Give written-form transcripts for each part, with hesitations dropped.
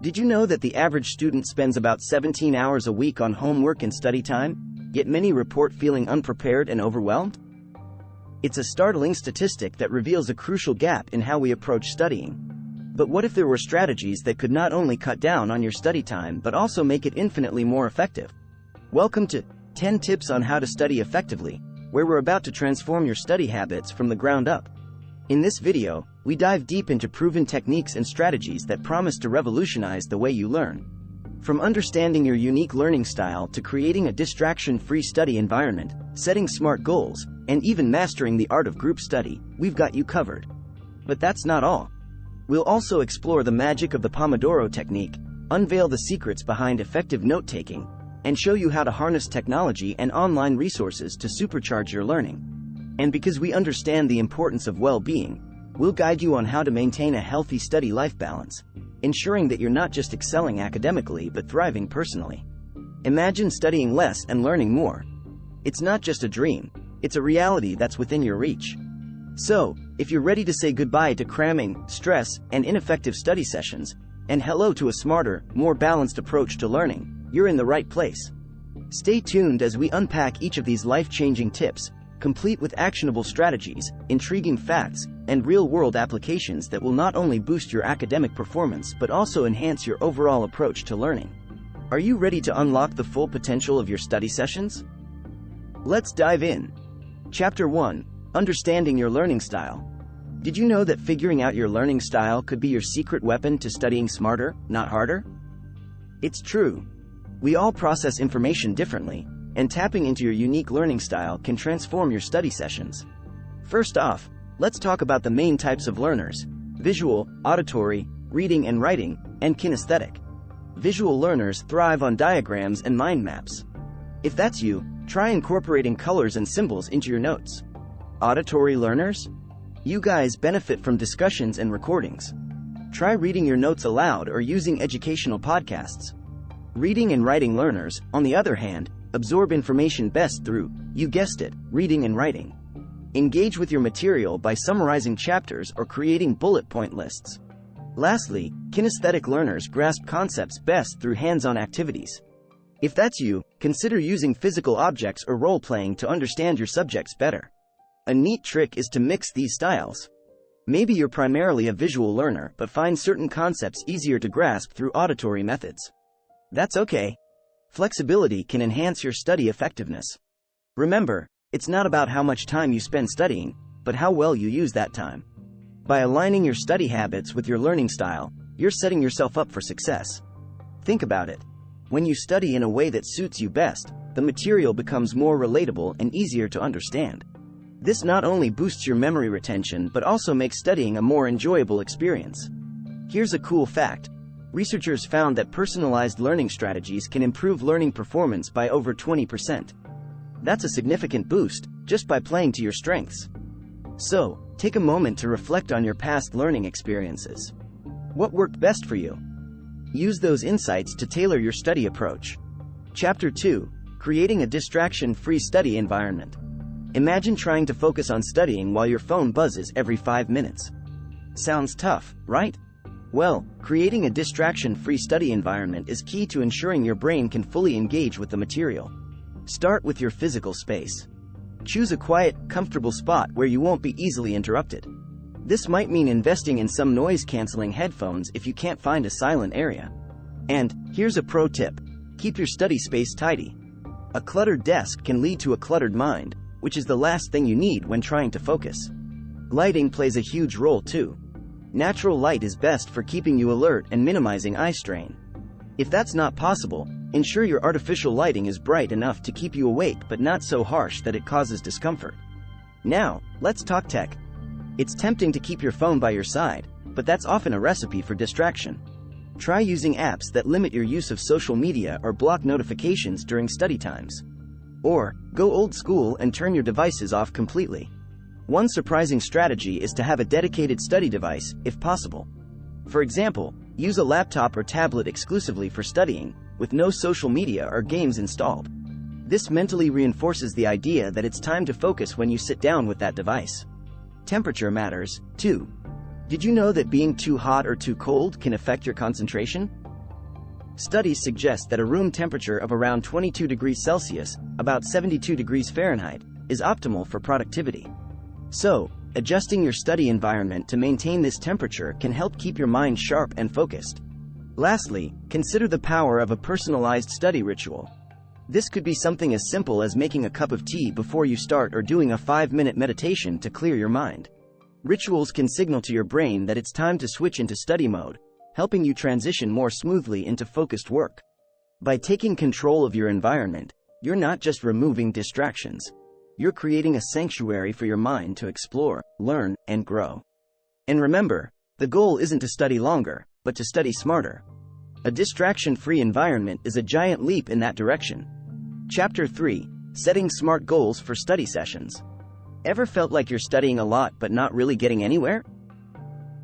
Did you know that the average student spends about 17 hours a week on homework and study time, yet many report feeling unprepared and overwhelmed? It's a startling statistic that reveals a crucial gap in how we approach studying. But what if there were strategies that could not only cut down on your study time but also make it infinitely more effective? Welcome to 10 Tips on How to Study Effectively, where we're about to transform your study habits from the ground up. In this video, we dive deep into proven techniques and strategies that promise to revolutionize the way you learn. From understanding your unique learning style to creating a distraction-free study environment, setting smart goals, and even mastering the art of group study, we've got you covered. But that's not all. We'll also explore the magic of the Pomodoro Technique, unveil the secrets behind effective note-taking, and show you how to harness technology and online resources to supercharge your learning. And because we understand the importance of well-being, we'll guide you on how to maintain a healthy study-life balance, ensuring that you're not just excelling academically but thriving personally. Imagine studying less and learning more. It's not just a dream, it's a reality that's within your reach. So, if you're ready to say goodbye to cramming, stress, and ineffective study sessions, and hello to a smarter, more balanced approach to learning, you're in the right place. Stay tuned as we unpack each of these life-changing tips, complete with actionable strategies, intriguing facts, and real-world applications that will not only boost your academic performance but also enhance your overall approach to learning. Are you ready to unlock the full potential of your study sessions? Let's dive in. Chapter 1. Understanding your learning style. Did you know that figuring out your learning style could be your secret weapon to studying smarter, not harder? It's true. We all process information differently, and tapping into your unique learning style can transform your study sessions. First off, let's talk about the main types of learners: visual, auditory, reading and writing, and kinesthetic. Visual learners thrive on diagrams and mind maps. If that's you, try incorporating colors and symbols into your notes. Auditory learners? You guys benefit from discussions and recordings. Try reading your notes aloud or using educational podcasts. Reading and writing learners, on the other hand, absorb information best through, you guessed it, reading and writing. Engage with your material by summarizing chapters or creating bullet point lists. Lastly, kinesthetic learners grasp concepts best through hands-on activities. If that's you, consider using physical objects or role-playing to understand your subjects better. A neat trick is to mix these styles. Maybe you're primarily a visual learner but find certain concepts easier to grasp through auditory methods. That's okay. Flexibility can enhance your study effectiveness. Remember, it's not about how much time you spend studying, but how well you use that time. By aligning your study habits with your learning style, you're setting yourself up for success. Think about it. When you study in a way that suits you best, the material becomes more relatable and easier to understand. This not only boosts your memory retention but also makes studying a more enjoyable experience. Here's a cool fact. Researchers found that personalized learning strategies can improve learning performance by over 20%. That's a significant boost, just by playing to your strengths. So, take a moment to reflect on your past learning experiences. What worked best for you? Use those insights to tailor your study approach. Chapter 2. Creating a distraction-free study environment. Imagine trying to focus on studying while your phone buzzes every 5 minutes. Sounds tough, right? Well, creating a distraction-free study environment is key to ensuring your brain can fully engage with the material. Start with your physical space. Choose a quiet, comfortable spot where you won't be easily interrupted. This might mean investing in some noise-canceling headphones if you can't find a silent area. And, here's a pro tip. Keep your study space tidy. A cluttered desk can lead to a cluttered mind, which is the last thing you need when trying to focus. Lighting plays a huge role too. Natural light is best for keeping you alert and minimizing eye strain. If that's not possible, ensure your artificial lighting is bright enough to keep you awake but not so harsh that it causes discomfort. Now, let's talk tech. It's tempting to keep your phone by your side, but that's often a recipe for distraction. Try using apps that limit your use of social media or block notifications during study times. Or, go old school and turn your devices off completely. One surprising strategy is to have a dedicated study device, if possible. For example, use a laptop or tablet exclusively for studying, with no social media or games installed. This mentally reinforces the idea that it's time to focus when you sit down with that device. Temperature matters, too. Did you know that being too hot or too cold can affect your concentration? Studies suggest that a room temperature of around 22 degrees Celsius, about 72 degrees Fahrenheit, is optimal for productivity. So, adjusting your study environment to maintain this temperature can help keep your mind sharp and focused. Lastly, consider the power of a personalized study ritual. This could be something as simple as making a cup of tea before you start or doing a 5-minute meditation to clear your mind. Rituals can signal to your brain that it's time to switch into study mode, helping you transition more smoothly into focused work. By taking control of your environment, you're not just removing distractions. You're creating a sanctuary for your mind to explore, learn, and grow. And remember, the goal isn't to study longer, but to study smarter. A distraction-free environment is a giant leap in that direction. Chapter 3: Setting Smart Goals for Study Sessions. Ever felt like you're studying a lot but not really getting anywhere?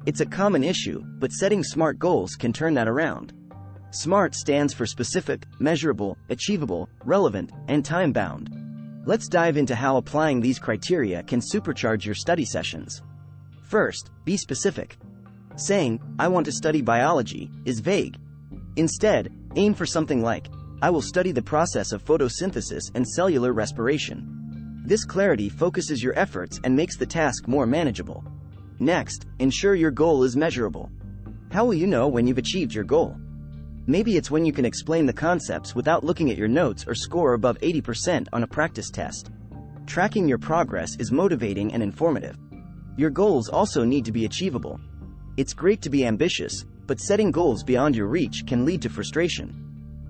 It's a common issue, but setting SMART goals can turn that around. SMART stands for specific, measurable, achievable, relevant, and time-bound. Let's dive into how applying these criteria can supercharge your study sessions. First, be specific. Saying, "I want to study biology," is vague. Instead, aim for something like, "I will study the process of photosynthesis and cellular respiration." This clarity focuses your efforts and makes the task more manageable. Next, ensure your goal is measurable. How will you know when you've achieved your goal? Maybe it's when you can explain the concepts without looking at your notes or score above 80% on a practice test. Tracking your progress is motivating and informative. Your goals also need to be achievable. It's great to be ambitious, but setting goals beyond your reach can lead to frustration.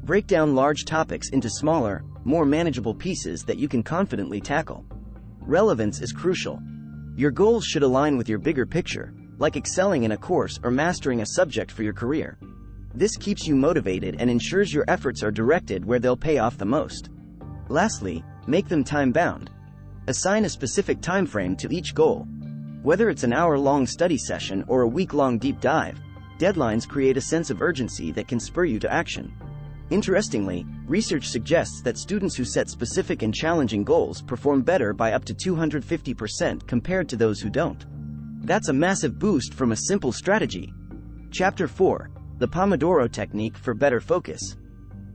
Break down large topics into smaller, more manageable pieces that you can confidently tackle. Relevance is crucial. Your goals should align with your bigger picture, like excelling in a course or mastering a subject for your career. This keeps you motivated and ensures your efforts are directed where they'll pay off the most. Lastly, make them time-bound. Assign a specific time frame to each goal. Whether it's an hour-long study session or a week-long deep dive, deadlines create a sense of urgency that can spur you to action. Interestingly, research suggests that students who set specific and challenging goals perform better by up to 250% compared to those who don't. That's a massive boost from a simple strategy. Chapter 4: The Pomodoro Technique for Better Focus.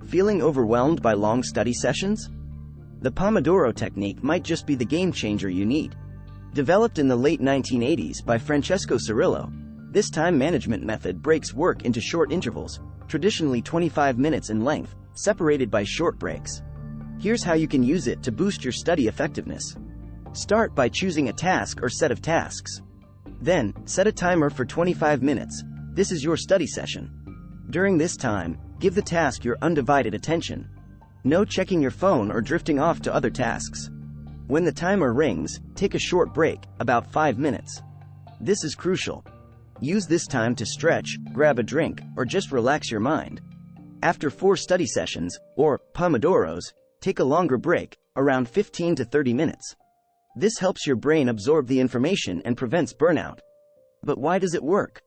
Feeling overwhelmed by long study sessions? The Pomodoro Technique might just be the game changer you need. Developed in the late 1980s by Francesco Cirillo, this time management method breaks work into short intervals, traditionally 25 minutes in length, separated by short breaks. Here's how you can use it to boost your study effectiveness. Start by choosing a task or set of tasks. Then, set a timer for 25 minutes. This is your study session. During this time, give the task your undivided attention. No checking your phone or drifting off to other tasks. When the timer rings, take a short break, about 5 minutes. This is crucial. Use this time to stretch, grab a drink, or just relax your mind. After 4 study sessions, or Pomodoros, take a longer break, around 15 to 30 minutes. This helps your brain absorb the information and prevents burnout. But why does it work?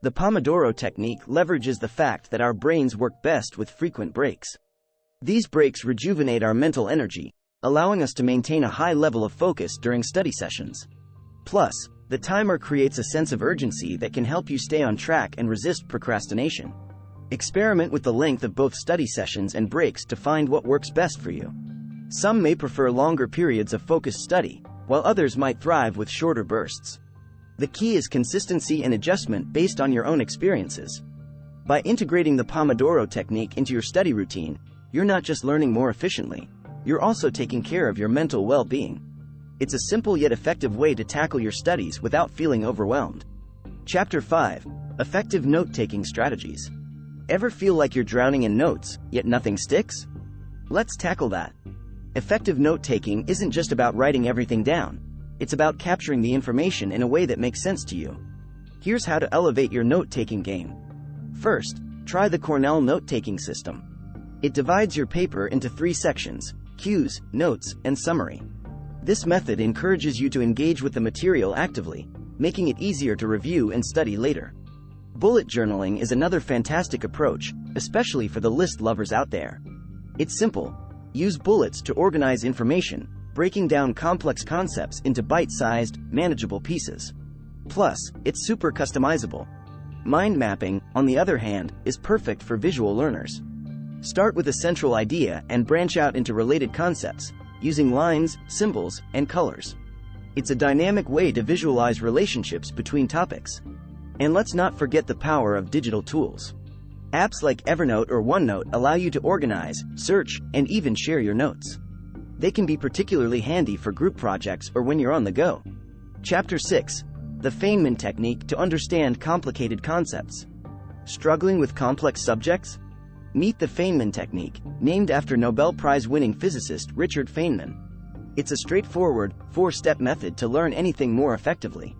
The Pomodoro Technique leverages the fact that our brains work best with frequent breaks. These breaks rejuvenate our mental energy, allowing us to maintain a high level of focus during study sessions. Plus, the timer creates a sense of urgency that can help you stay on track and resist procrastination. Experiment with the length of both study sessions and breaks to find what works best for you. Some may prefer longer periods of focused study, while others might thrive with shorter bursts. The key is consistency and adjustment based on your own experiences. By integrating the Pomodoro Technique into your study routine, you're not just learning more efficiently, you're also taking care of your mental well-being. It's a simple yet effective way to tackle your studies without feeling overwhelmed. Chapter 5: Effective Note-Taking Strategies. Ever feel like you're drowning in notes, yet nothing sticks? Let's tackle that. Effective note-taking isn't just about writing everything down. It's about capturing the information in a way that makes sense to you. Here's how to elevate your note-taking game. First, try the Cornell note-taking system. It divides your paper into 3 sections: cues, notes, and summary. This method encourages you to engage with the material actively, making it easier to review and study later. Bullet journaling is another fantastic approach, especially for the list lovers out there. It's simple. Use bullets to organize information, breaking down complex concepts into bite-sized, manageable pieces. Plus, it's super customizable. Mind mapping, on the other hand, is perfect for visual learners. Start with a central idea and branch out into related concepts, using lines, symbols, and colors. It's a dynamic way to visualize relationships between topics. And let's not forget the power of digital tools. Apps like Evernote or OneNote allow you to organize, search, and even share your notes. They can be particularly handy for group projects or when you're on the go. Chapter 6. The Feynman Technique to understand complicated concepts. Struggling with complex subjects? Meet the Feynman Technique, named after Nobel Prize-winning physicist Richard Feynman. It's a straightforward, 4-step method to learn anything more effectively.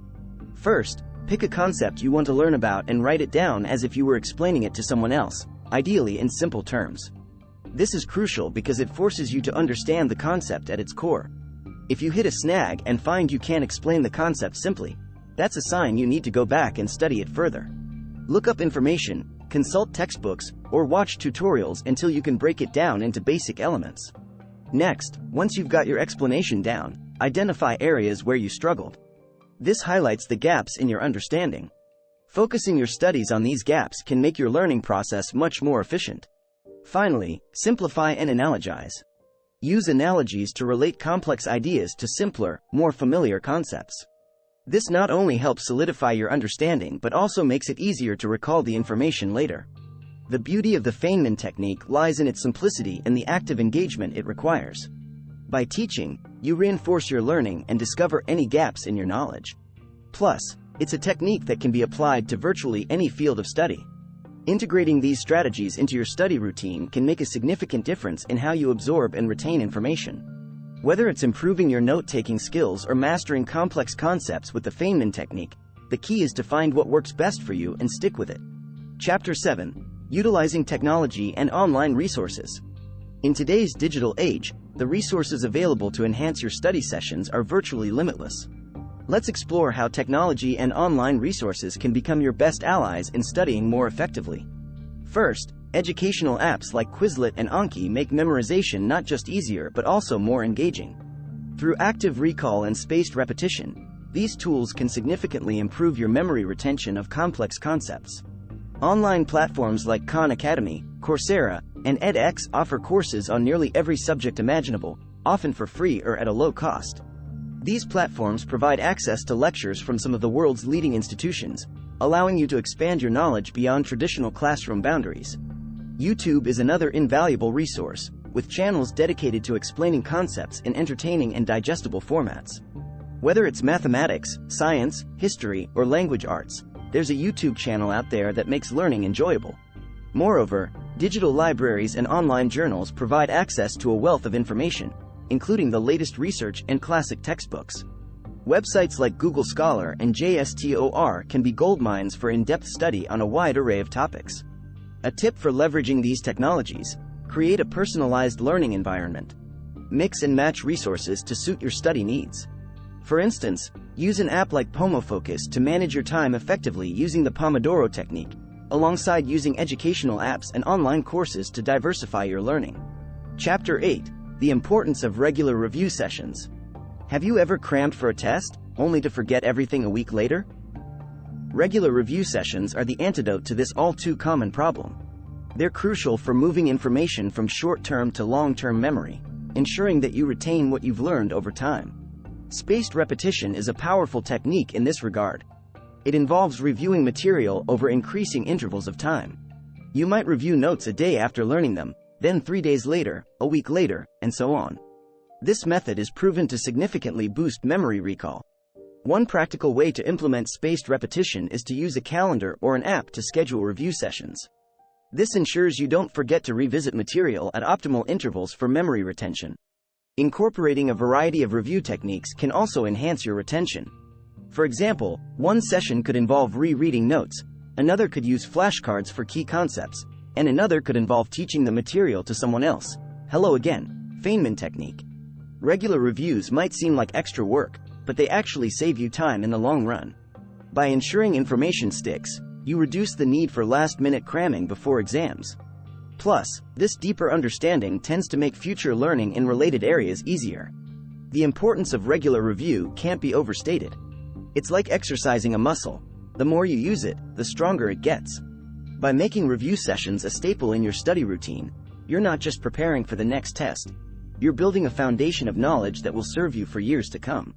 First, pick a concept you want to learn about and write it down as if you were explaining it to someone else, ideally in simple terms. This is crucial because it forces you to understand the concept at its core. If you hit a snag and find you can't explain the concept simply, that's a sign you need to go back and study it further. Look up information, consult textbooks, or watch tutorials until you can break it down into basic elements. Next, once you've got your explanation down, identify areas where you struggled. This highlights the gaps in your understanding. Focusing your studies on these gaps can make your learning process much more efficient. Finally, simplify and analogize. Use analogies to relate complex ideas to simpler, more familiar concepts. This not only helps solidify your understanding but also makes it easier to recall the information later. The beauty of the Feynman technique lies in its simplicity and the active engagement it requires. By teaching, you reinforce your learning and discover any gaps in your knowledge. Plus, it's a technique that can be applied to virtually any field of study. Integrating these strategies into your study routine can make a significant difference in how you absorb and retain information. Whether it's improving your note-taking skills or mastering complex concepts with the Feynman technique, the key is to find what works best for you and stick with it. Chapter 7. Utilizing technology and online resources. In today's digital age, the resources available to enhance your study sessions are virtually limitless. Let's explore how technology and online resources can become your best allies in studying more effectively. First, educational apps like Quizlet and Anki make memorization not just easier but also more engaging. Through active recall and spaced repetition, these tools can significantly improve your memory retention of complex concepts. Online platforms like Khan Academy, Coursera, and edX offer courses on nearly every subject imaginable, often for free or at a low cost. These platforms provide access to lectures from some of the world's leading institutions, allowing you to expand your knowledge beyond traditional classroom boundaries. YouTube is another invaluable resource, with channels dedicated to explaining concepts in entertaining and digestible formats. Whether it's mathematics, science, history, or language arts, there's a YouTube channel out there that makes learning enjoyable. Moreover, digital libraries and online journals provide access to a wealth of information, including the latest research and classic textbooks. Websites like Google Scholar and JSTOR can be goldmines for in-depth study on a wide array of topics. A tip for leveraging these technologies: create a personalized learning environment. Mix and match resources to suit your study needs. For instance, use an app like PomoFocus to manage your time effectively using the Pomodoro Technique, alongside using educational apps and online courses to diversify your learning. Chapter 8. The importance of regular review sessions. Have you ever crammed for a test, only to forget everything a week later? Regular review sessions are the antidote to this all-too-common problem. They're crucial for moving information from short-term to long-term memory, ensuring that you retain what you've learned over time. Spaced repetition is a powerful technique in this regard. It involves reviewing material over increasing intervals of time. You might review notes a day after learning them, then 3 days later, a week later, and so on. This method is proven to significantly boost memory recall. One practical way to implement spaced repetition is to use a calendar or an app to schedule review sessions. This ensures you don't forget to revisit material at optimal intervals for memory retention. Incorporating a variety of review techniques can also enhance your retention. For example, one session could involve rereading notes, another could use flashcards for key concepts, and another could involve teaching the material to someone else. Hello again, Feynman Technique. Regular reviews might seem like extra work, but they actually save you time in the long run. By ensuring information sticks, you reduce the need for last-minute cramming before exams. Plus, this deeper understanding tends to make future learning in related areas easier. The importance of regular review can't be overstated. It's like exercising a muscle. The more you use it, the stronger it gets. By making review sessions a staple in your study routine, you're not just preparing for the next test. You're building a foundation of knowledge that will serve you for years to come.